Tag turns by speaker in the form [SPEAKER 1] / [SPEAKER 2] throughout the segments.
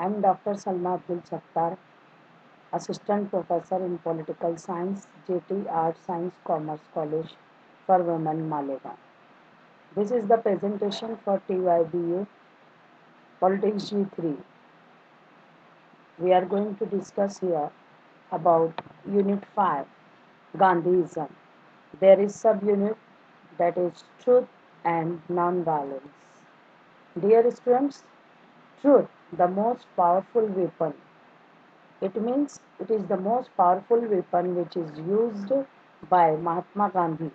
[SPEAKER 1] I'm Dr. Salma Abdul Sattar, Assistant Professor in Political Science, JT Art Science Commerce College for Women, Malegaon. This is the presentation for TYBA Politics G3. We are going to discuss here about Unit 5, Gandhiism. There is subunit that is Truth and Non-Violence. Dear students, truth, the most powerful weapon. It means it is the most powerful weapon which is used by Mahatma Gandhi.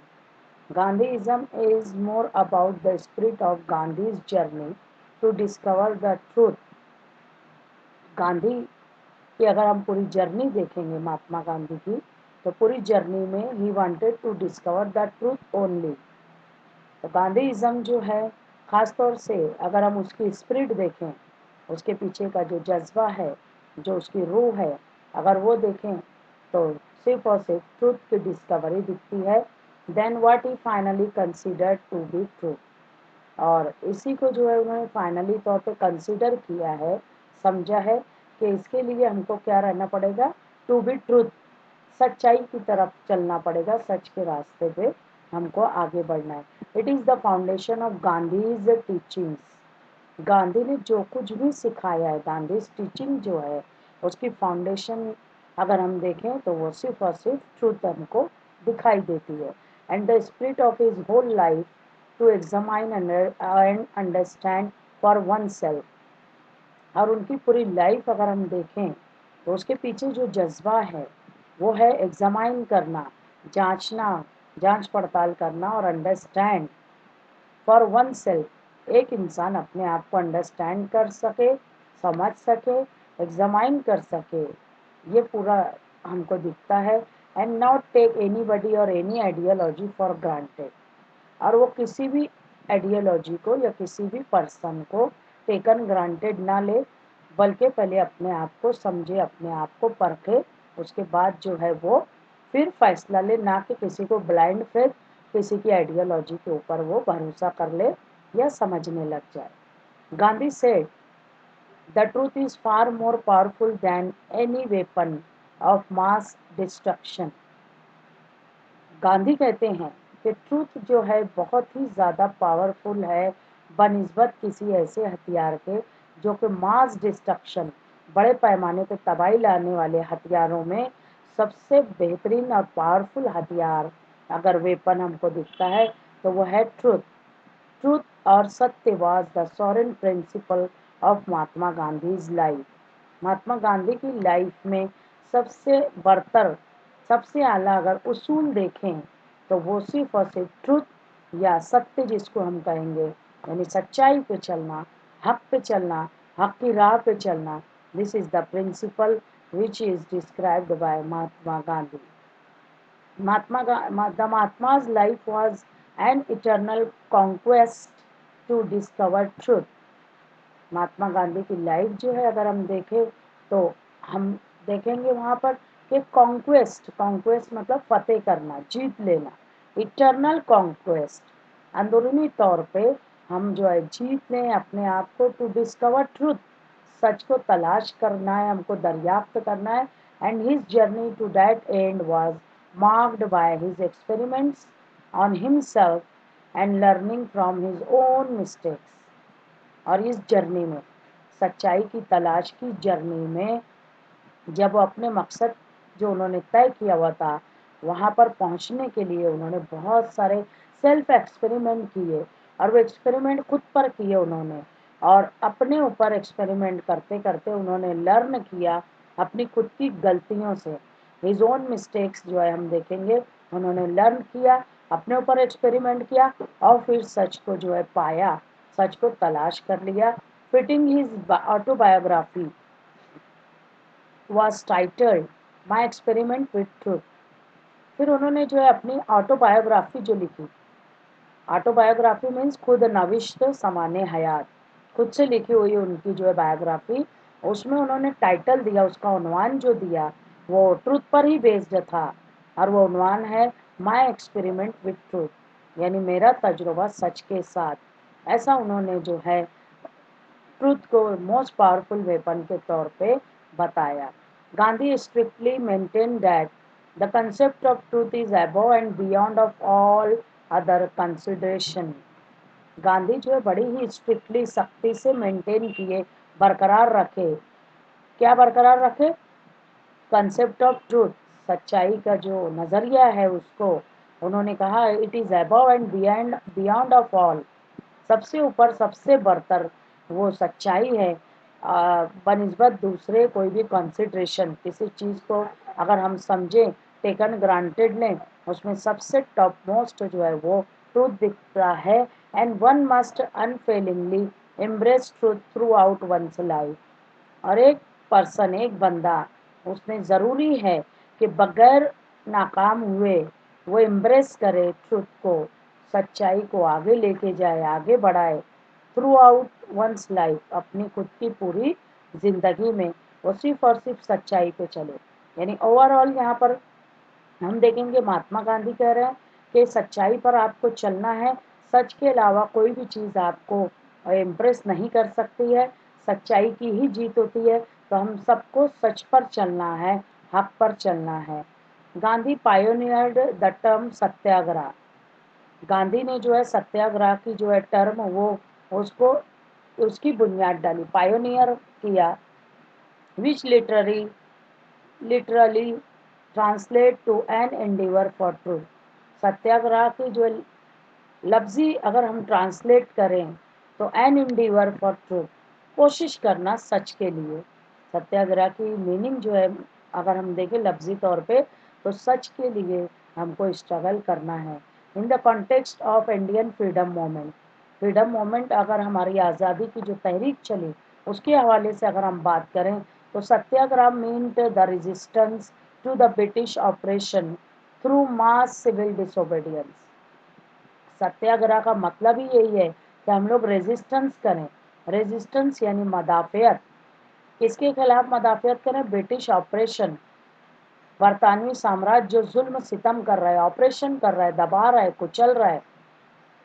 [SPEAKER 1] Gandhiism is more about the spirit of Gandhi's journey to discover the truth. Gandhi की अगर हम पूरी journey देखेंगे महात्मा गांधी की, तो पूरी journey में ही wanted to discover the truth only. तो गांधीइज्म जो है, ख़ास तौर से अगर हम उसकी स्पिरिट देखें, उसके पीछे का जो जज्बा है, जो उसकी रूह है, अगर वो देखें तो सिर्फ और सिर्फ ट्रूथ की डिस्कवरी दिखती है. Then what he finally considered to be truth. और इसी को जो है उन्होंने फाइनली तौर पे कंसिडर किया है, समझा है कि इसके लिए हमको क्या रहना पड़ेगा, टू बी ट्रूथ, सच्चाई की तरफ चलना पड़ेगा, सच के रास्ते पे हमको आगे बढ़ना है. It is the foundation of Gandhi's teachings. Gandhi ने जो कुछ भी सिखाया है, गांधी टीचिंग जो है, उसकी फाउंडेशन अगर हम देखें तो वो सिर्फ और सिर्फ ट्रूथ हमको दिखाई देती है. And the spirit of his whole life to examine and understand for oneself. और उनकी पूरी लाइफ अगर हम देखें तो उसके पीछे जो जज्बा है वो है एग्जामाइन करना, जांचना, जांच पड़ताल करना और अंडरस्टैंड फॉर वन सेल्फ. एक इंसान अपने आप को अंडरस्टैंड कर सके, समझ सके, एग्जामाइन कर सके, ये पूरा हमको दिखता है. एंड नॉट टेक एनीबॉडी और एनी आइडियोलॉजी फॉर ग्रांटेड. और वो किसी भी आइडियोलॉजी को या किसी भी पर्सन को टेकन ग्रांटेड ना ले, बल्कि पहले अपने आप को समझे, अपने आप को परखे, उसके बाद जो है वो फिर फैसला ले, ना कि किसी को ब्लाइंड फेथ, किसी की आइडियोलॉजी के ऊपर वो भरोसा कर ले या समझने लग जाए. Gandhi said the truth is far more powerful than any weapon of mass destruction. Gandhi कहते हैं कि ट्रूथ जो है बहुत ही ज़्यादा पावरफुल है बनिस्बत किसी ऐसे हथियार के जो कि मास डिस्ट्रक्शन, बड़े पैमाने पर तबाही लाने वाले हथियारों में सबसे बेहतरीन और पावरफुल हथियार अगर वेपन हमको दिखता है तो वो है ट्रूथ. ट्रूथ और सत्य was the sovereign principle of Mahatma Gandhi's life. Mahatma Gandhi की लाइफ में सबसे बरतर, सबसे आला अगर उसूल देखें तो वो सिर्फ और सिर्फ ट्रूथ या सत्य जिसको हम कहेंगे, यानी सच्चाई पे चलना, हक पे चलना, हक की राह पे चलना. This is the principle which is described by Mahatma Gandhi. The Mahatma's life was an eternal conquest to discover truth. महात्मा गांधी की लाइफ जो है अगर हम देखें तो हम देखेंगे वहाँ पर कि कॉन्क्वेस्ट, कॉन्क्वेस्ट मतलब फतेह करना, जीत लेना. इटर्नल कॉन्क्वेस्ट, अंदरूनी तौर पे हम जो है जीत लें अपने आप को. टू डिस्कवर ट्रूथ, सच को तलाश करना है, हमको दरियाफ्त करना है. And his journey to that end was marked by his experiments on himself and learning from his own mistakes. और इस जर्नी में, सच्चाई की तलाश की जर्नी में, जब वो अपने मकसद जो उन्होंने तय किया हुआ था वहाँ पर पहुँचने के लिए उन्होंने बहुत सारे सेल्फ एक्सपेरिमेंट किए. और वो एक्सपेरिमेंट खुद पर किए उन्होंने, और अपने ऊपर एक्सपेरिमेंट करते करते उन्होंने लर्न किया अपनी खुद की गलतियों से. हिज ओन मिस्टेक्स जो है हम देखेंगे, उन्होंने लर्न किया, अपने ऊपर एक्सपेरिमेंट किया और फिर सच को जो है पाया, सच को तलाश कर लिया. Fitting his autobiography was titled My Experiment with Truth. फिर उन्होंने जो है अपनी ऑटोबायोग्राफी जो लिखी, ऑटोबायोग्राफी मीन्स खुद नविश्त समाने हयात, खुद से लिखी हुई उनकी जो है बायोग्राफी, उसमें उन्होंने टाइटल दिया, उसका उन्वान जो दिया वो ट्रूथ पर ही बेस्ड था. और वो उन्वान है माय एक्सपेरिमेंट विथ ट्रूथ, यानी मेरा तजुर्बा सच के साथ. ऐसा उन्होंने जो है ट्रुथ को मोस्ट पावरफुल वेपन के तौर पे बताया। Gandhi strictly maintain that the concept of truth is above and beyond of all other consideration. Gandhi जो है बड़ी ही स्ट्रिक्टली सख्ती से मेंटेन किए, बरकरार रखे। क्या बरकरार रखे? कंसेप्ट ऑफ ट्रूथ, सच्चाई का जो नजरिया है उसको उन्होंने कहा it is above and beyond of all, सबसे ऊपर सबसे बरतर वो सच्चाई है बनिस्बत दूसरे कोई भी कंसिडरेशन। किसी चीज़ को अगर हम समझें, टेकन ग्रांटेड लें, उसमें सबसे टॉप मोस्ट जो है वो ट्रूथ दिखता है। And one must unfailingly embrace truth throughout one's life. और एक पर्सन, एक बंदा, उसने ज़रूरी है कि बगैर नाकाम हुए वो एम्ब्रेस करे ट्रूथ को, सच्चाई को आगे लेके जाए, आगे बढ़ाए थ्रू आउट वंस लाइफ, अपनी खुद की पूरी जिंदगी में वो सिर्फ और सिर्फ सच्चाई पे चले। यानी ओवरऑल यहाँ पर हम देखेंगे महात्मा गांधी कह रहे हैं कि सच्चाई पर आपको चलना है, सच के अलावा कोई भी चीज़ आपको इम्प्रेस नहीं कर सकती है, सच्चाई की ही जीत होती है। तो हम सबको सच पर चलना है, हक पर चलना है। गांधी पायोनियर्ड द टर्म सत्याग्रह। गांधी ने जो है सत्याग्रह की जो है टर्म वो उसको उसकी बुनियाद डाली, पायोनियर किया। Which literally translate to an endeavour for truth. Satyagraha की जो लफ्जी अगर हम ट्रांसलेट करें तो एन एंडेवर फॉर ट्रूथ, कोशिश करना सच के लिए। सत्याग्रह की मीनिंग जो है अगर हम देखें लफ्जी तौर पे तो सच के लिए हमको स्ट्रगल करना है। In the context of Indian freedom movement, freedom movement अगर हमारी आज़ादी की जो तहरीक चली उसके हवाले से अगर हम बात करें तो satyagraha meant the resistance to the British operation through mass civil disobedience. Satyagraha का मतलब ही यही है कि हम लोग रेजिस्टेंस करें। रेजिस्टेंस यानी मदाफियत, किसके खिलाफ मदाफियत करें? ब्रिटिश ऑपरेशन, बरतानवी साम्राज्य जो जुल्म सितम कर रहा है, ऑपरेशन कर रहा है, दबा रहा है, कुचल रहा है,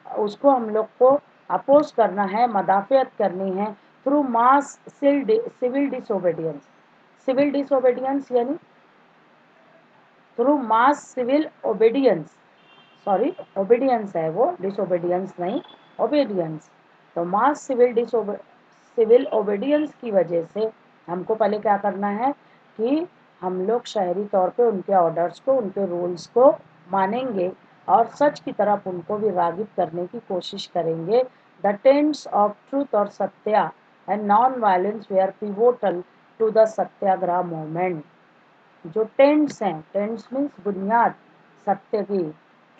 [SPEAKER 1] उसको हम लोग को अपोज करना है, मदाफियत करनी है through mass civil disobedience. Civil disobedience यानी through mass civil obedience, sorry obedience है वो, डिसोबीडियंस नहीं, ओबीडियंस। तो मास सिविल ओबीडियंस की वजह से हमको पहले क्या करना है कि हम लोग शहरी तौर पे उनके ऑर्डर्स को, उनके रूल्स को मानेंगे और सच की तरफ उनको भी रागिब करने की कोशिश करेंगे। द टेंट्स ऑफ ट्रूथ और satya and non violence were pivotal to the Satyagraha movement. जो टेंट्स हैं, टेंट्स मीन्स बुनियाद सत्य की,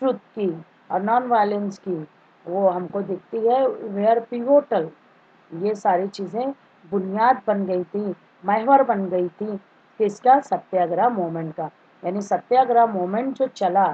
[SPEAKER 1] ट्रुथ की और नॉन वायलेंस की, वो हमको दिखती है। वेयर पिवोटल, ये सारी चीज़ें बुनियाद बन गई थी, महवर बन गई थी किसका? सत्याग्रह मूवमेंट का। यानी सत्याग्रह मूवमेंट जो चला,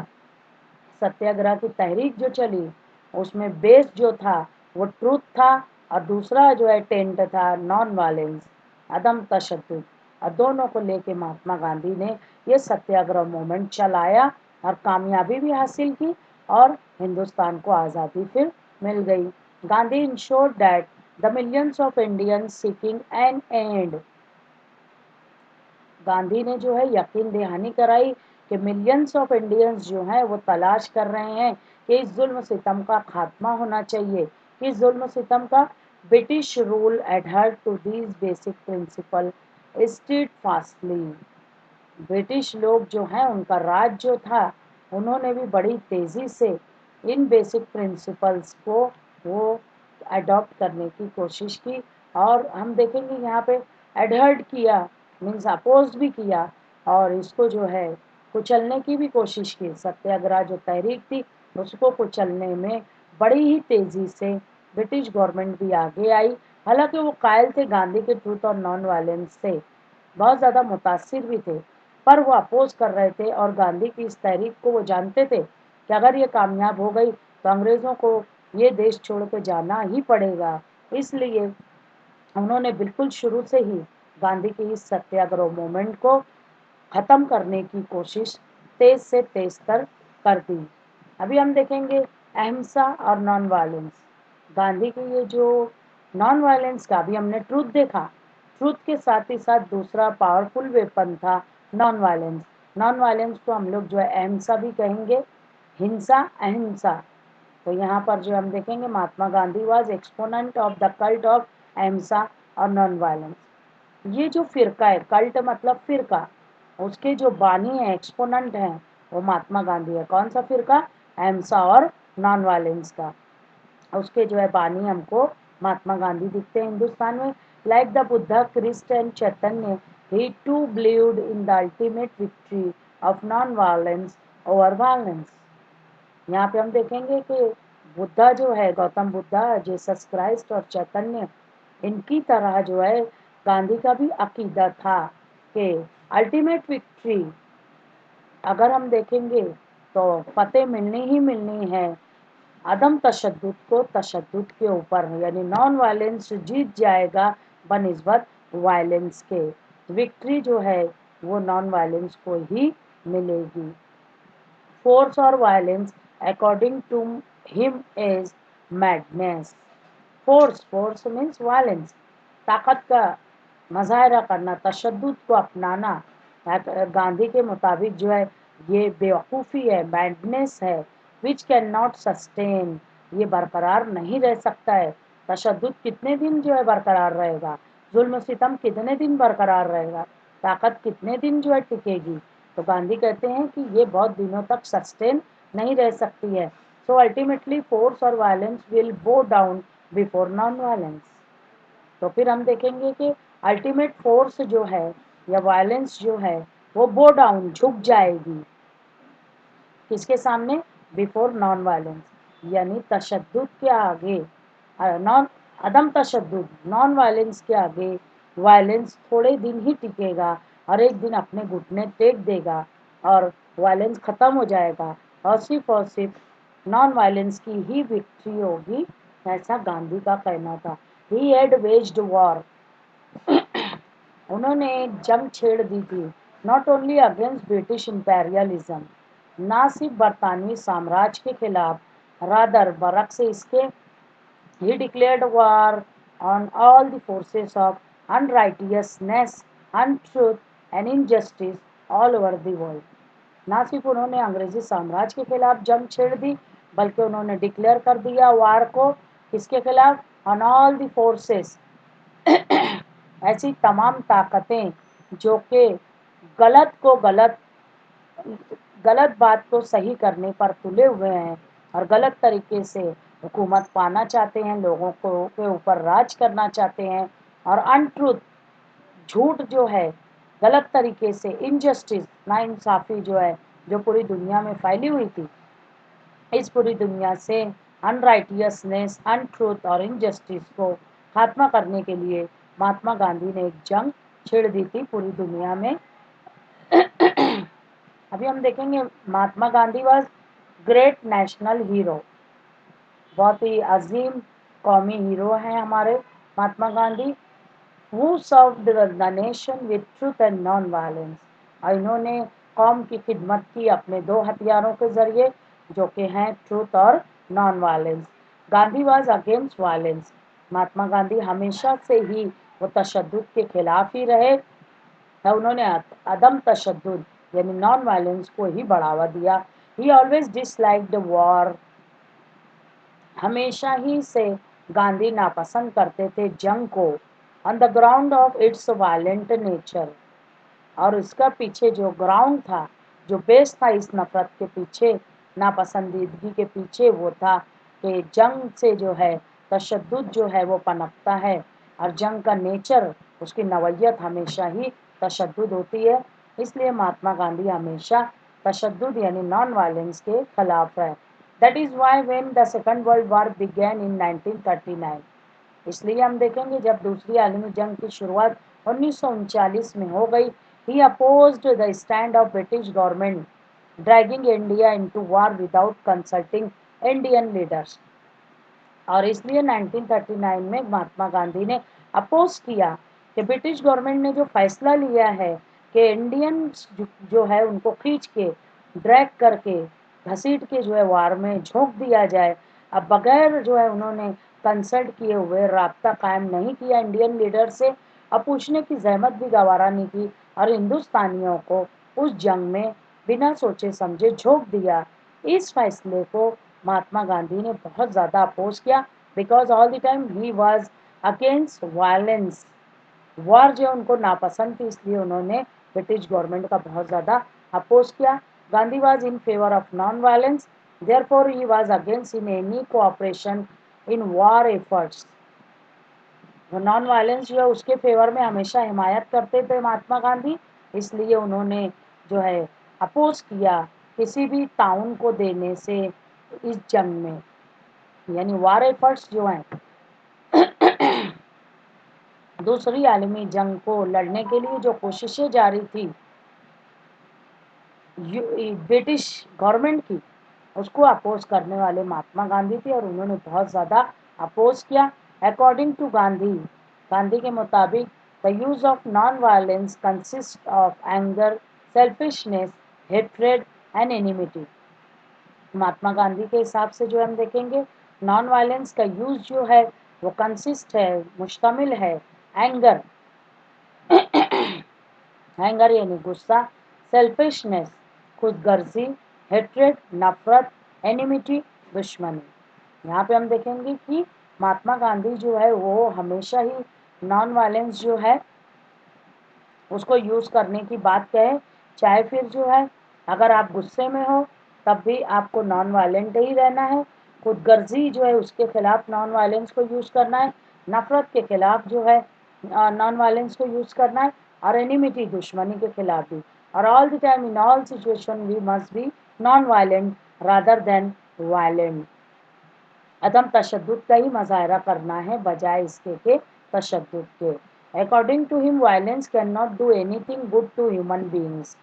[SPEAKER 1] सत्याग्रह की तहरीक जो चली, उसमें बेस जो था वो ट्रूथ था और दूसरा जो है टेंट था नॉन वायलेंस, अदम तशद्दुद। और दोनों को लेके महात्मा गांधी ने ये सत्याग्रह मूवमेंट चलाया और कामयाबी भी हासिल की और हिंदुस्तान को आज़ादी फिर मिल गई। Gandhi ensured that the millions of Indians seeking an end, Gandhi ने जो है यकीन दहानी कराई कि मिलियंस ऑफ इंडियंस जो हैं वो तलाश कर रहे हैं कि इस जुल्म सितम का खात्मा होना चाहिए। इस जुल्म सितम का British rule adhered to these basic principle steadfastly. British लोग जो हैं उनका राज जो था, उन्होंने भी बड़ी तेज़ी से इन बेसिक प्रिंसिपल्स को वो अडॉप्ट करने की कोशिश की। और हम देखेंगे यहाँ पे एडहर्ड किया मीन्स अपोज भी किया और इसको जो है कुचलने की भी कोशिश की। सत्याग्रह जो तहरीक थी उसको कुचलने में बड़ी ही तेज़ी से ब्रिटिश गवर्नमेंट भी आगे आई। हालांकि वो कायल थे गांधी के ट्रूथ और नॉन वायलेंस से, बहुत ज़्यादा मुतासिर भी थे, पर वो अपोज कर रहे थे और गांधी की इस तहरीक को वो जानते थे कि अगर ये कामयाब हो गई तो अंग्रेज़ों को ये देश छोड़ के जाना ही पड़ेगा। इसलिए उन्होंने बिल्कुल शुरू से ही गांधी की इस सत्याग्रह मूवमेंट को ख़त्म करने की कोशिश तेज़ से तेज़ तर कर दी। अभी हम देखेंगे अहिंसा और नॉन वायलेंस। गांधी की ये जो नॉन वायलेंस का भी हमने ट्रूथ देखा, ट्रूथ के साथ ही साथ दूसरा पावरफुल वेपन था नॉन वायलेंस। नॉन वायलेंस को हम लोग जो है अहिंसा भी कहेंगे, हिंसा अहिंसा। तो यहाँ पर जो हम देखेंगे Mahatma Gandhi was exponent of the cult of ahimsa और नॉन वायलेंस। ये जो फिरका है, कल्ट मतलब फिरका, उसके जो बानी है, एक्सपोनेंट है, वो महात्मा गांधी है। कौन सा फिरका? अहिंसा और नॉन वायलेंस का। उसके जो है बानी हमको महात्मा गांधी दिखते हैं हिंदुस्तान में। Like the Buddha, Christ and Chaitanya, he too believed in the ultimate victory of non-violence over violence। यहाँ पे हम देखेंगे कि बुद्धा जो है, गौतम बुद्धा, जीसस क्राइस्ट और चैतन्य, इनकी तरह जो है गांधी का भी अकीदा था कि अल्टीमेट विक्ट्री अगर हम देखेंगे तो फतेह मिलनी ही मिलनी है अदम तशद्दुद को, तशद्दुद के ऊपर, यानी नॉन वायलेंस जीत जाएगा बनिस्बत वायलेंस के। विक्ट्री जो है वो नॉन वायलेंस को ही मिलेगी। फोर्स और violence according to him is madness. Force means violence, ताकत का मजाहरा करना, तशद्दुद को अपनाना, गांधी के मुताबिक जो है ये बेवकूफ़ी है, मैडनेस है, विच कैन नॉट सस्टेन, ये बरकरार नहीं रह सकता है। तशद्दुद कितने दिन जो है बरकरार रहेगा, जुल्म सितम कितने दिन बरकरार रहेगा, ताकत कितने दिन जो है टिकेगी। तो गांधी कहते हैं कि ये बहुत दिनों तक सस्टेन नहीं रह सकती है। सो अल्टीमेटली फोर्स और वायलेंस विल बो डाउन बिफोर नॉन वायलेंस। तो फिर हम देखेंगे कि अल्टीमेट फोर्स जो है या वायलेंस जो है वो बो डाउन, झुक जाएगी किसके सामने? बिफोर नॉन वायलेंस, यानी तशद्दुद के आगे, नॉन अदम तशद्दुद, नॉन वायलेंस के आगे वायलेंस थोड़े दिन ही टिकेगा और एक दिन अपने घुटने टेक देगा और वायलेंस खत्म हो जाएगा और सिर्फ नॉन वायलेंस की ही विक्ट्री होगी, ऐसा गांधी का कहना था। ही हैड वेज्ड वॉर, उन्होंने जंग छेड़ दी थी, not only against British imperialism, ना सिर्फ बरतानवी साम्राज्य के खिलाफ, रादर बरक्स इसके he declared war on all the forces of unrighteousness, untruth and injustice all over the world। ना सिर्फ उन्होंने अंग्रेजी साम्राज्य के खिलाफ जंग छेड़ दी, बल्कि उन्होंने डिक्लेयर कर दिया वार को किसके खिलाफ? ऑन ऑल द फोर्सेस, ऐसी तमाम ताकतें जो कि गलत को गलत, गलत बात को सही करने पर तुले हुए हैं और गलत तरीके से हुकूमत पाना चाहते हैं, लोगों को के ऊपर राज करना चाहते हैं, और अनट्रूथ, झूठ जो है, गलत तरीके से, इनजस्टिस, नाइंसाफ़ी जो है, जो पूरी दुनिया में फैली हुई थी, इस पूरी दुनिया से अनराइटियसनेस, अनट्रूथ और इनजस्टिस को खात्मा करने के लिए महात्मा गांधी ने एक जंग छेड़ दी थी पूरी दुनिया में। अभी हम देखेंगे Mahatma Gandhi was great national hero, बहुत ही अजीम कौमी हीरो हैं हमारे Mahatma Gandhi. Who served the nation with truth and non violence, और इन्होंने कौम की खिदमत की अपने दो हथियारों के जरिए, जो कि हैं ट्रूथ और non violence. Gandhi was against violence, Mahatma Gandhi हमेशा से ही वो तशद्दुद के खिलाफ ही रहे, उन्होंने अदम तशद्दुद यानी नॉन वायलेंस को ही बढ़ावा दिया। ही ऑलवेज डिसलाइक्ड वॉर, हमेशा ही से गांधी नापसंद करते थे जंग को, on the ground of its violent nature, और इसका पीछे जो ग्राउंड था, जो बेस था इस नफरत के पीछे, नापसंदीदगी के पीछे, वो था कि जंग से जो है तशद्दुद जो है वो पनपता है, और जंग का नेचर, उसकी नवयत हमेशा ही तशद्दुद होती है। इसलिए महात्मा गांधी हमेशा तशद्दुद यानी नॉन वायलेंस के खिलाफ है। That is why when the second world war began in 1939, इसलिए हम देखेंगे जब दूसरी आलमी जंग की शुरुआत 1939 में हो गई, he opposed the stand of British government dragging India into war without consulting Indian leaders, और इसलिए 1939 में महात्मा गांधी ने अपोज किया कि ब्रिटिश गवर्नमेंट ने जो फैसला लिया है कि इंडियन जो है उनको खींच के, ड्रैग करके, घसीट के जो है वार में झोंक दिया जाए, अब बगैर जो है उन्होंने कंसल्ट किए हुए राब्ता कायम नहीं किया इंडियन लीडर से और पूछने की जहमत भी गवारा नहीं की और हिंदुस्तानियों को उस जंग में बिना सोचे समझे झोंक दिया। इस फैसले को महात्मा गांधी ने बहुत ज़्यादा अपोज किया because all the time he was against violence. War जो उनको नापसंद थी इसलिए उन्होंने ब्रिटिश गवर्नमेंट का बहुत ज़्यादा अपोज किया। Gandhi was in favour of non violence, therefore he was against in any cooperation in war efforts. Non violence जो है उसके फेवर में हमेशा हिमायत करते थे महात्मा गांधी, इसलिए उन्होंने जो है अपोज किया किसी भी ताउन को देने से इस जंग में, यानी वॉर एफर्ट्स जो हैं दूसरी आलमी जंग को लड़ने के लिए जो कोशिशें जारी थी ब्रिटिश गवर्नमेंट की, उसको अपोज करने वाले महात्मा गांधी थे और उन्होंने बहुत ज़्यादा अपोज किया। अकॉर्डिंग टू गांधी, गांधी के मुताबिक the use of non violence consist of anger, selfishness, hatred and enmity. Mahatma Gandhi के हिसाब से जो हम देखेंगे नॉन वायलेंस का यूज जो है वो कंसिस्ट है, मुश्तमिल है एंगर, एंगर यानी गुस्सा, सेल्फिशनेस खुदगर्जी, हेट्रेड नफरत, एनिमिटी दुश्मनी। यहाँ पे हम देखेंगे कि महात्मा गांधी जो है वो हमेशा ही नॉन वायलेंस जो है उसको यूज़ करने की बात कहे, चाहे फिर जो है अगर आप गुस्से में हो तब भी आपको नॉन वायलेंट ही रहना है, खुदगर्जी जो है उसके खिलाफ नॉन वायलेंस को यूज़ करना है, नफरत के खिलाफ जो है नॉन वायलेंस को यूज़ करना है और एनिमिटी दुश्मनी के खिलाफ भी। और all the time in all situation we must be non violent rather than violent. अदम तशद्दुद का ही मुजाहरा करना है बजाय इसके के तशद्दुद के। According to him violence can not do anything good to human beings.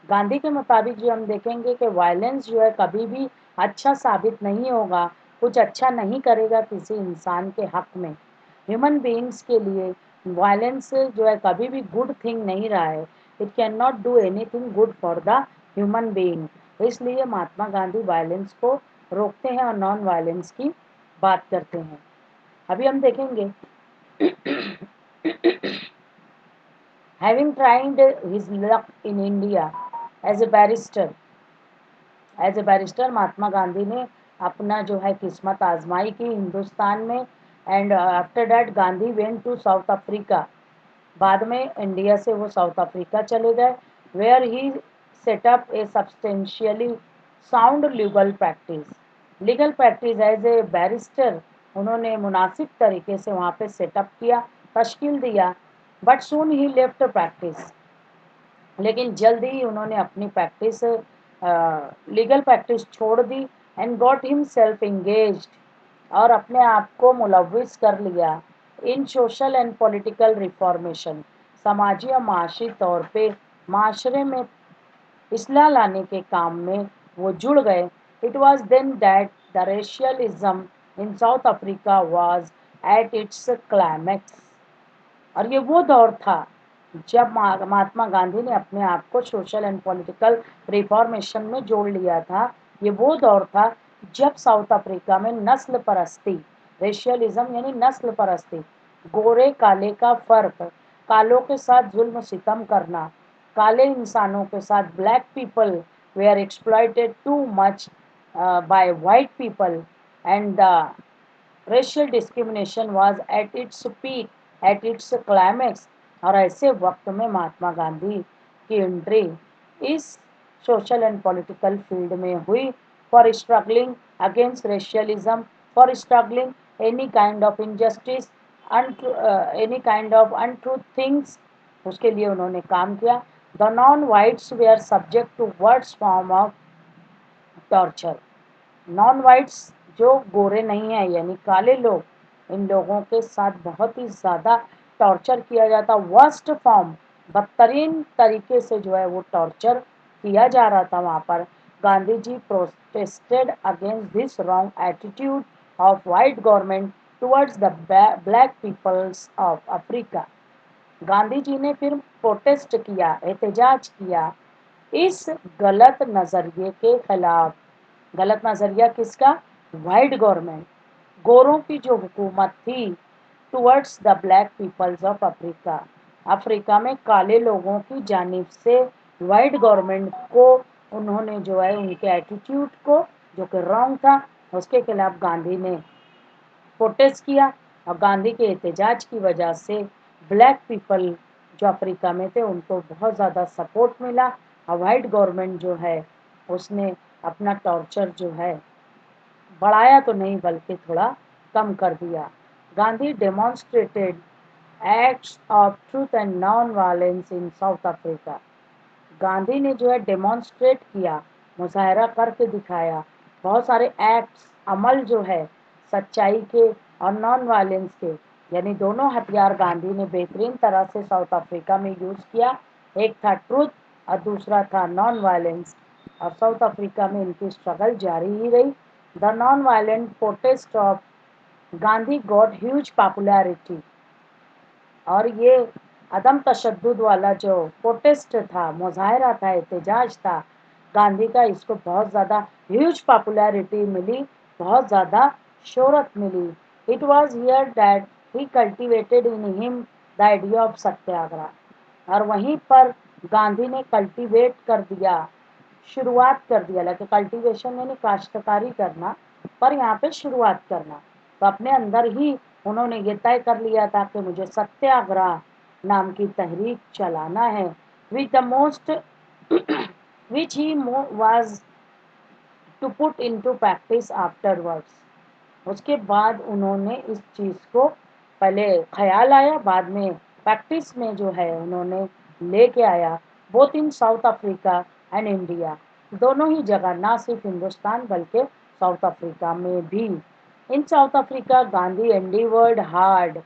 [SPEAKER 1] Gandhi के मुताबिक जो हम देखेंगे कि वायलेंस जो है कभी भी अच्छा साबित नहीं होगा, कुछ अच्छा नहीं करेगा किसी इंसान के हक में। ह्यूमन बीइंग्स के लिए वायलेंस जो है कभी भी गुड थिंग नहीं रहा है। It can not do anything good for the human being. इसलिए महात्मा गांधी वायलेंस को रोकते हैं और नॉन वायलेंस की बात करते हैं। अभी हम देखेंगे having tried his luck in India as a barrister, महात्मा गांधी ने अपना जो है किस्मत आजमाई की हिंदुस्तान में। And after that Gandhi went to South Africa. बाद में इंडिया से वो साउथ अफ्रीका चले गए, where he set up a substantially sound legal practice as a barrister. उन्होंने मुनासिब तरीके से वहाँ पे सेटअप किया, तश्कील दिया। But soon he left practice, लेकिन जल्द ही उन्होंने अपनी प्रैक्टिस लीगल प्रैक्टिस छोड़ दी एंड गॉट हिमसेल्फ एंगेज्ड, और अपने आप को मुलव्विस कर लिया इन सोशल एंड पॉलिटिकल रिफॉर्मेशन। समाजी और माशी तौर पे माशरे में इस्लाह लाने के काम में वो जुड़ गए। It was then that the racialism in South Africa was at its climax. और ये वो दौर था जब महात्मा गांधी ने अपने आप को सोशल एंड पॉलिटिकल रिफॉर्मेशन में जोड़ लिया था। ये वो दौर था जब साउथ अफ्रीका में नस्ल परस्ती, रेशियलिज्म यानी नस्ल परस्ती, गोरे काले का फर्क, कालों के साथ जुल्म सितम करना, काले इंसानों के साथ black people were exploited too much by white people and the racial discrimination was at its peak, at its climax. और ऐसे वक्त में महात्मा गांधी की एंट्री इस सोशल एंड पॉलिटिकल फील्ड में हुई for struggling against racialism, for struggling any kind of injustice, any kind of untruth things. उसके लिए उन्होंने काम किया। The non whites were subject to वर्ड्स form of torture. Non whites जो गोरे नहीं हैं यानी काले लोग, इन लोगों के साथ बहुत ही ज़्यादा टॉर्चर किया जाता, वर्स्ट फॉर्म, बदतरीन तरीके से जो है वो टॉर्चर किया जा रहा था वहाँ पर। Gandhi ji protested against this wrong attitude of white government towards the black peoples of Africa. Gandhi ji ने फिर प्रोटेस्ट किया, एहतजाज किया इस गलत नज़रिए के खिलाफ। गलत नज़रिया किसका? वाइट गवर्नमेंट, गोरों की जो हुकूमत थी towards the black peoples of Africa, Africa में काले लोगों की जानिब से वाइट गवर्नमेंट को उन्होंने जो है उनके एटीट्यूड को जो कि रॉन्ग था उसके खिलाफ गांधी ने प्रोटेस्ट किया और गांधी के एहतजाज की वजह से ब्लैक पीपल जो अफ्रीका में थे उनको बहुत ज़्यादा सपोर्ट मिला और वाइट गवर्नमेंट जो है उसने अपना टॉर्चर जो है बढ़ाया तो नहीं बल्कि थोड़ा कम कर दिया। Gandhi demonstrated acts of truth and non violence in South Africa, Gandhi ने जो है डेमोन्स्ट्रेट किया, मुजाहरा करके दिखाया, बहुत सारे एक्ट्स अमल जो है सच्चाई के और नॉन वायलेंस के, यानी दोनों हथियार गांधी ने बेहतरीन तरह से साउथ अफ्रीका में यूज़ किया। एक था ट्रूथ और दूसरा था नॉन वायलेंस, और साउथ अफ्रीका में इनकी स्ट्रगल जारी ही रही। The non violent protest of Gandhi got huge popularity, और ये अदम तशद्दुद वाला जो प्रोटेस्ट था, मुजाहरा था, एहतजाज था गांधी का, इसको बहुत ज़्यादा ह्यूज पॉपुलैरिटी मिली, बहुत ज़्यादा शोहरत मिली। It was here that he cultivated in him the idea of satyagraha, और वहीं पर गांधी ने कल्टिवेट कर दिया, शुरुआत कर दिया, लाइक कल्टीवेशन यानी काश्तकारी करना, पर यहाँ पे शुरुआत करना, तो अपने अंदर ही उन्होंने ये तय कर लिया था कि मुझे सत्याग्रह नाम की तहरीक चलाना है, which the most which he was to put into practice afterwards. उसके बाद उन्होंने इस चीज़ को पहले ख्याल आया, बाद में प्रैक्टिस में जो है उन्होंने लेके आया, both in South Africa and India, दोनों ही जगह, ना सिर्फ हिंदुस्तान बल्कि साउथ अफ्रीका में भी। In South Africa Gandhi endeavoured hard,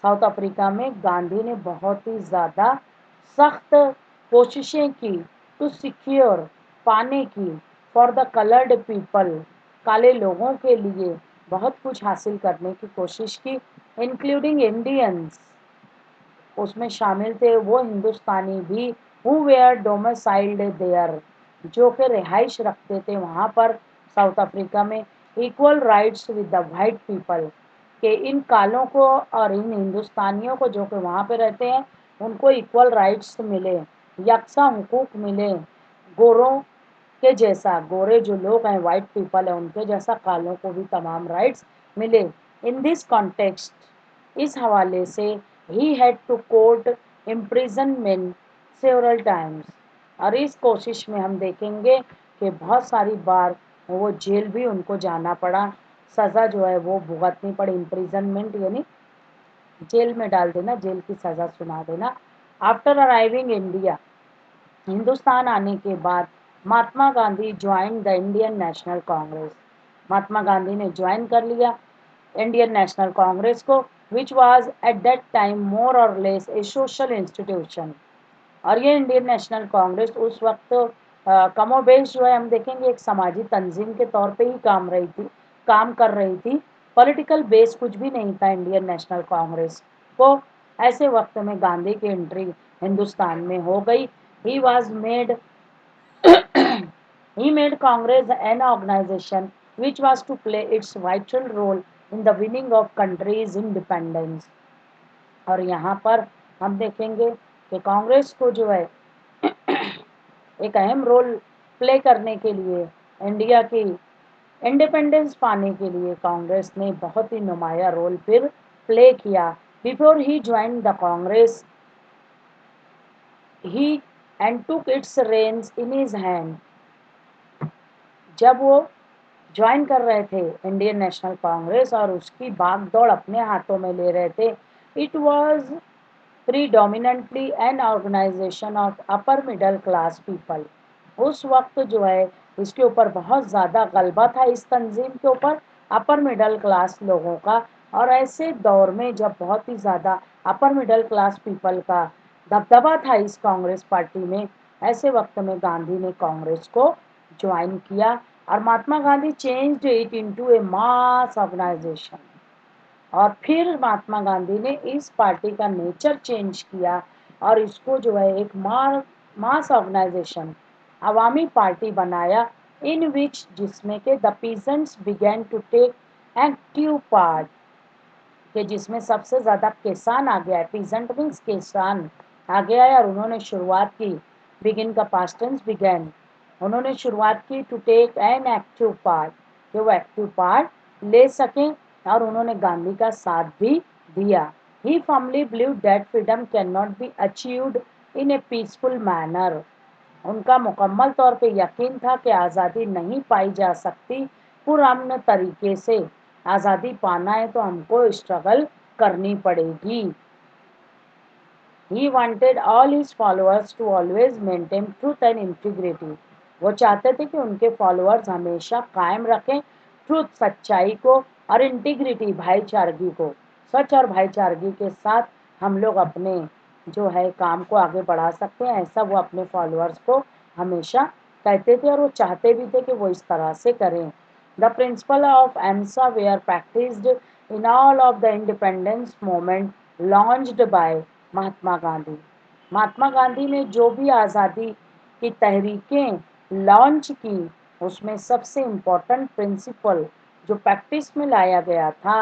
[SPEAKER 1] South Africa में गांधी ने बहुत ही ज़्यादा सख्त कोशिशें की टू सिक्योर, पाने की, फॉर द कलर्ड पीपल, काले लोगों के लिए बहुत कुछ हासिल करने की कोशिश की, इंक्लूडिंग इंडियंस, उसमें शामिल थे वो हिंदुस्तानी भी, हु वेयर डोमिसाइल्ड देयर, जो कि रिहाइश रखते थे वहाँ पर साउथ अफ्रीका में, equal rights with the white people, कि इन कालों को और इन हिंदुस्तानियों को जो कि वहाँ पे रहते हैं उनको इक्वल राइट्स मिले, यकसा हुकूक मिले, गोरों के जैसा, गोरे जो लोग हैं वाइट पीपल है उनके जैसा कालों को भी तमाम राइट्स मिले। इन दिस कॉन्टेक्स्ट, इस हवाले से he had to court imprisonment several times, और इस कोशिश में हम देखेंगे कि बहुत सारी बार वो जेल भी उनको जाना पड़ा, सज़ा जो है वो भुगतनी पड़ी, इम्प्रिजनमेंट यानी जेल में डाल देना, जेल की सज़ा सुना देना। आफ्टर अराइविंग इंडिया, हिंदुस्तान आने के बाद Mahatma Gandhi join the Indian National Congress, Mahatma Gandhi ने ज्वाइन कर लिया इंडियन नेशनल कांग्रेस को, which was at that time more or less A social institution, और ये इंडियन नेशनल कांग्रेस उस वक्त कमोबेश जो है हम देखेंगे एक समाजी तंजीम के तौर पे ही काम कर रही थी, पॉलिटिकल बेस कुछ भी नहीं था इंडियन नेशनल कांग्रेस को। ऐसे वक्त में गांधी की एंट्री हिंदुस्तान में हो गई। He was made he made Congress an organization which was to play its vital role in the winning of country's independence, और यहाँ पर हम देखेंगे कि कांग्रेस को जो है एक अहम रोल प्ले करने के लिए, इंडिया की इंडिपेंडेंस पाने के लिए कांग्रेस ने बहुत ही नुमाया रोल फिर प्ले किया। Before he join the Congress he and took its reins in his hand, जब वो ज्वाइन कर रहे थे इंडियन नेशनल कांग्रेस और उसकी भागदौड़ अपने हाथों में ले रहे थे, it was predominantly an organisation of upper middle class people, उस वक्त जो है इसके ऊपर बहुत ज़्यादा गलबा था, इस तंजीम के ऊपर अपर मिडल क्लास लोगों का, और ऐसे दौर में जब बहुत ही ज़्यादा अपर मिडल क्लास पीपल का दबदबा था इस कांग्रेस पार्टी में, ऐसे वक्त में गांधी ने कांग्रेस को ज्वाइन किया, और Mahatma Gandhi changed it into a mass organisation, और फिर महात्मा गांधी ने इस पार्टी का नेचर चेंज किया और इसको जो है एक मास ऑर्गेनाइजेशन, अवामी पार्टी बनाया, इन विच, जिसमें के the peasants began to take active part कि जिसमें सबसे ज़्यादा किसान आ गया है, पीजेंट मीन्स किसान आ गया है और उन्होंने शुरुआत की, बिगिन का पास्ट टेंस बिगैन, उन्होंने शुरुआत की to take an active part, कि वो एक्टिव पार्ट ले सकें और उन्होंने गांधी का साथ भी दिया। He firmly believe that freedom can not be achieved in a peaceful manner, उनका मुकम्मल तौर पे यकीन था कि आज़ादी नहीं पाई जा सकती पुरअमन तरीके से, आज़ादी पाना है तो हमको स्ट्रगल करनी पड़ेगी। He wanted all his followers to always maintain truth and integrity. वो चाहते थे कि उनके फॉलोअर्स हमेशा कायम रखें ट्रूथ, सच्चाई को, और इंटीग्रिटी, भाईचारगी को। सच और भाईचारगी के साथ हम लोग अपने जो है काम को आगे बढ़ा सकते हैं, ऐसा वो अपने फॉलोअर्स को हमेशा कहते थे और वो चाहते भी थे कि वो इस तरह से करें। The principle of ahimsa were practised in all of the independence movement launched by Mahatma Gandhi. Mahatma Gandhi ने जो भी आज़ादी की तहरीकें लॉन्च की, उसमें सबसे इम्पोर्टेंट प्रिंसिपल जो प्रैक्टिस में लाया गया था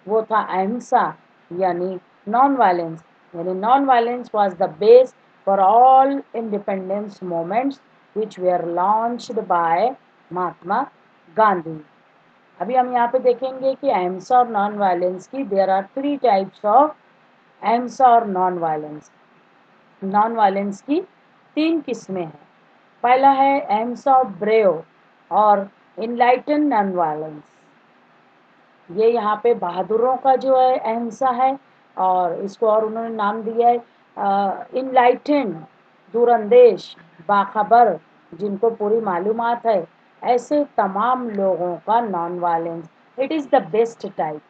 [SPEAKER 1] वो था अहिंसा, यानी नॉन वायलेंस। यानी non violence was the base for all independence movements which were launched by Mahatma Gandhi. अभी हम यहाँ पे देखेंगे कि अहिंसा और नॉन वायलेंस की there are 3 types of ahimsa और नॉन वायलेंस। नॉन वायलेंस की 3 किस्में हैं। पहला है अहिंसा ऑफ ब्रेव और इनलाइटन नॉन वायलेंस। ये यहाँ पे बहादुरों का जो है अहिंसा है, और इसको और उन्होंने नाम दिया है इनलाइटन, दूरंदेश, बाखबर, जिनको पूरी मालूमात है, ऐसे तमाम लोगों का non violence. It is the best type,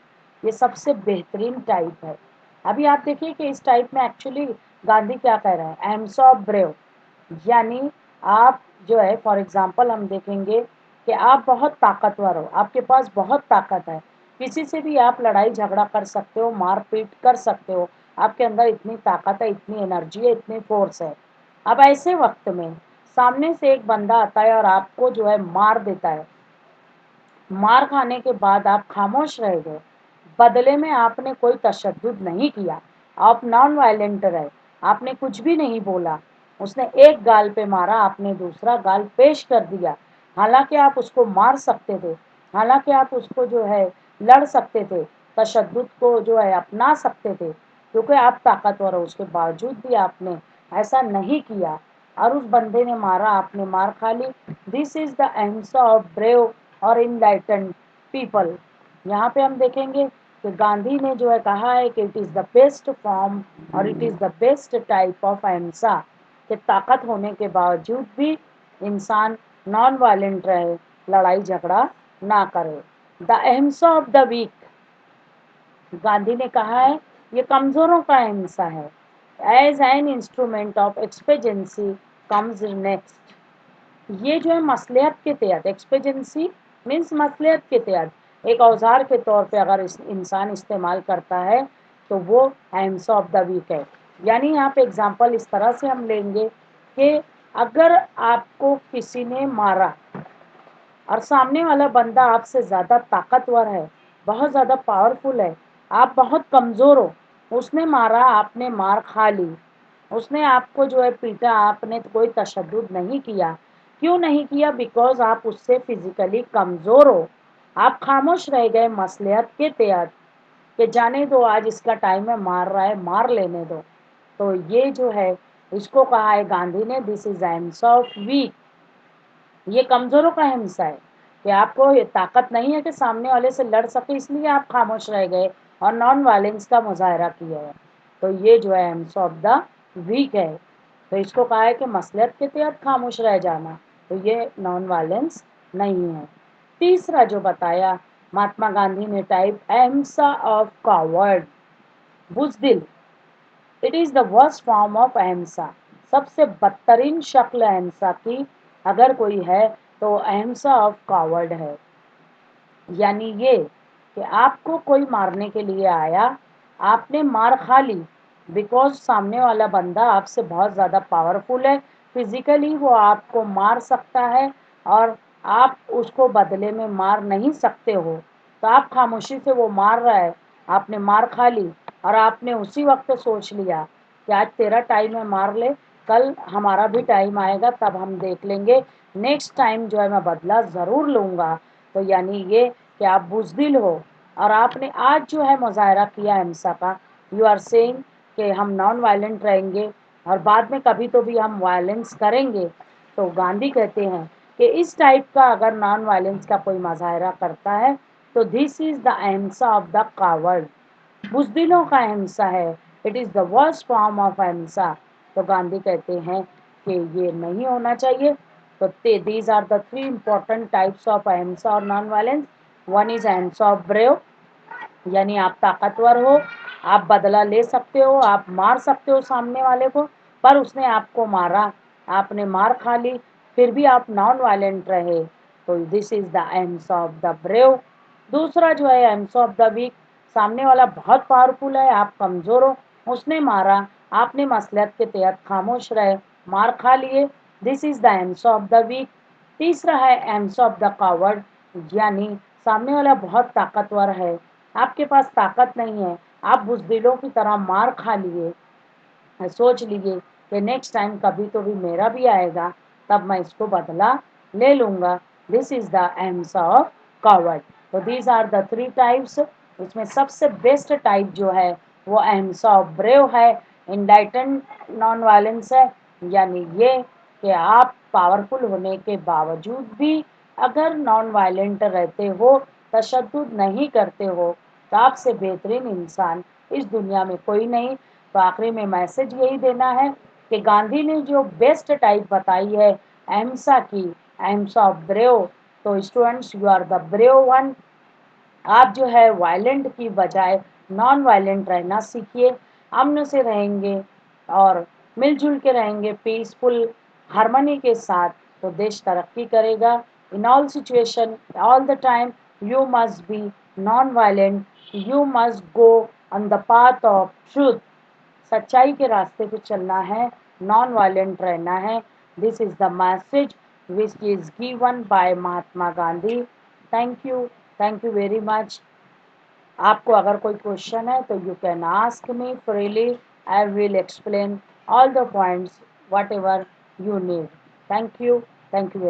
[SPEAKER 1] ये सबसे बेहतरीन टाइप है। अभी आप देखिए कि इस टाइप में एक्चुअली गांधी क्या कह रहे हैं, अहिंसा ऑफ ब्रेव, यानी आप जो है फॉर एग्जांपल हम देखेंगे कि आप बहुत ताकतवर हो, आपके पास बहुत ताकत है, किसी से भी आप लड़ाई झगड़ा कर सकते हो, मार पीट कर सकते हो, आपके अंदर इतनी ताकत है, इतनी एनर्जी है, इतनी फोर्स है। अब ऐसे वक्त में सामने से एक बंदा आता है और आपको जो है मार देता है, मार खाने के बाद आप खामोश रह गए, बदले में आपने कोई तशद्दुद नहीं किया, आप नॉन वायलेंट रहे, आपने कुछ भी नहीं बोला, उसने एक गाल पे मारा, आपने दूसरा गाल पेश कर दिया, हालांकि आप उसको मार सकते थे, हालांकि आप उसको जो है लड़ सकते थे, तशद्दुद को जो है अपना सकते थे, क्योंकि आप ताकतवर हो, उसके बावजूद भी आपने ऐसा नहीं किया और उस बंदे ने मारा, आपने मार खा ली। This is the ahimsa of brave और इनलाइटेंड पीपल। यहाँ पे हम देखेंगे कि गांधी ने जो है कहा है कि it is the best form और it is the best type of ahimsa, कि ताकत होने के बावजूद भी इंसान नॉन वायलेंट रहे, लड़ाई झगड़ा ना करे। The ahimsa of the week, Gandhi ने कहा है ये कमज़ोरों का अहिंसा है। As an instrument of expediency comes next, ये जो है मसलहत के तहत, एक्सपेजेंसी मीन्स मसलहत के तहत एक औजार के तौर पे अगर इंसान इस्तेमाल करता है तो वो अहिंसा ऑफ द वीक है। यानी यहाँ पे एग्जांपल इस तरह से हम लेंगे कि अगर आपको किसी ने मारा और सामने वाला बंदा आपसे ज़्यादा ताकतवर है, बहुत ज़्यादा पावरफुल है, आप बहुत कमज़ोर हो, उसने मारा, आपने मार खा ली, उसने आपको जो है पीटा, आपने कोई तशद्दुद नहीं किया। क्यों नहीं किया? बिकॉज आप उससे फिजिकली कमज़ोर हो, आप खामोश रह गए मसलहत के तहत कि जाने दो, आज इसका टाइम है, मार रहा है, मार लेने दो। तो ये जो है इसको कहा है गांधी ने, this is ahimsa of week, ये कमज़ोरों का हिंसा है कि आपको ये ताकत नहीं है कि सामने वाले से लड़ सके, इसलिए आप खामोश रह गए और नॉन वायलेंस का मुजाहरा किया है। तो ये जो है हिंसा ऑफ द वीक है। तो इसको कहा है कि मसलहत के तहत खामोश रह जाना, तो ये नॉन वायलेंस नहीं है। तीसरा जो बताया महात्मा गांधी ने टाइप, अहिंसा ऑफ कॉवर्ड, बुज़दिल, it is the worst form of ahimsa, सबसे बदतरीन शक्ल अहिंसा की अगर कोई है तो अहिंसा ऑफ कावर्ड है। यानी ये कि आपको कोई मारने के लिए आया, आपने मार खा ली, बिकॉज सामने वाला बंदा आपसे बहुत ज़्यादा पावरफुल है, फिजिकली वो आपको मार सकता है और आप उसको बदले में मार नहीं सकते हो, तो आप खामोशी से वो मार रहा है, आपने मार खा ली और आपने उसी वक्त सोच लिया कि आज तेरा टाइम है, मार ले, कल हमारा भी टाइम आएगा, तब हम देख लेंगे, नेक्स्ट टाइम जो है मैं बदला ज़रूर लूँगा। तो यानी ये कि आप बुज़दिल हो और आपने आज जो है मुज़ाहरा किया अहिंसा का, यू आर सेइंग कि हम नॉन वायलेंट रहेंगे और बाद में कभी तो भी हम वायलेंस करेंगे। तो गांधी कहते हैं कि इस टाइप का अगर नॉन वायलेंस का कोई मुज़ाहरा करता है तो this is the ahimsa of the coward, बुज़दिलों का अहिंसा है, it is the worst form of अहिंसा। तो गांधी कहते हैं कि ये नहीं होना चाहिए। तो these are the three important types of ahimsa और non violence. One is ahimsa of brave, यानी आप ताकतवर हो, आप बदला ले सकते हो, आप मार सकते हो सामने वाले को, पर उसने आपको मारा, आपने मार खा ली, फिर भी आप नॉन वायलेंट रहे, तो this is the ahimsa of the brave. दूसरा जो है अहिंसा ऑफ द वीक, सामने वाला बहुत पावरफुल है, आप कमज़ोर हो, उसने मारा, आपने मसलहत के तहत खामोश रहे, मार खा लिए, this is the ahimsa of the week. तीसरा है अहिंसा ऑफ द कावर्ड, यानी सामने वाला बहुत ताकतवर है, आपके पास ताकत नहीं है, आप बुज़दिलों की तरह मार खा लिए, सोच लीजिए कि नेक्स्ट टाइम कभी तो भी मेरा भी आएगा, तब मैं इसको बदला ले लूँगा। This is the ahimsa of coward. तो these are the three types. इसमें सबसे बेस्ट टाइप जो है वो अहिंसा ऑफ ब्रेव है, इनलाइटेंड नॉन वायलेंस है, यानी ये कि आप पावरफुल होने के बावजूद भी अगर नॉन वायलेंट रहते हो, तशद्दुद नहीं करते हो, तो आपसे बेहतरीन इंसान इस दुनिया में कोई नहीं। तो आखिरी में मैसेज यही देना है कि गांधी ने जो बेस्ट टाइप बताई है अहिंसा की, अहिंसा ऑफ ब्रेव, तो students you are the brave one. आप जो है वायलेंट की बजाय नॉन वायलेंट रहना सीखिए, अमन से रहेंगे और मिलजुल के रहेंगे पीसफुल हारमोनी के साथ, तो देश तरक्की करेगा। इन all situation all the time you must be non violent, you must go on the path of truth, सच्चाई के रास्ते पे चलना है, नॉन वायलेंट रहना है। This is the message which is given by Mahatma Gandhi. Thank you very much. आपको अगर कोई क्वेश्चन है तो you can ask me freely, I will explain all the points what ever you need. Thank you. Thank you.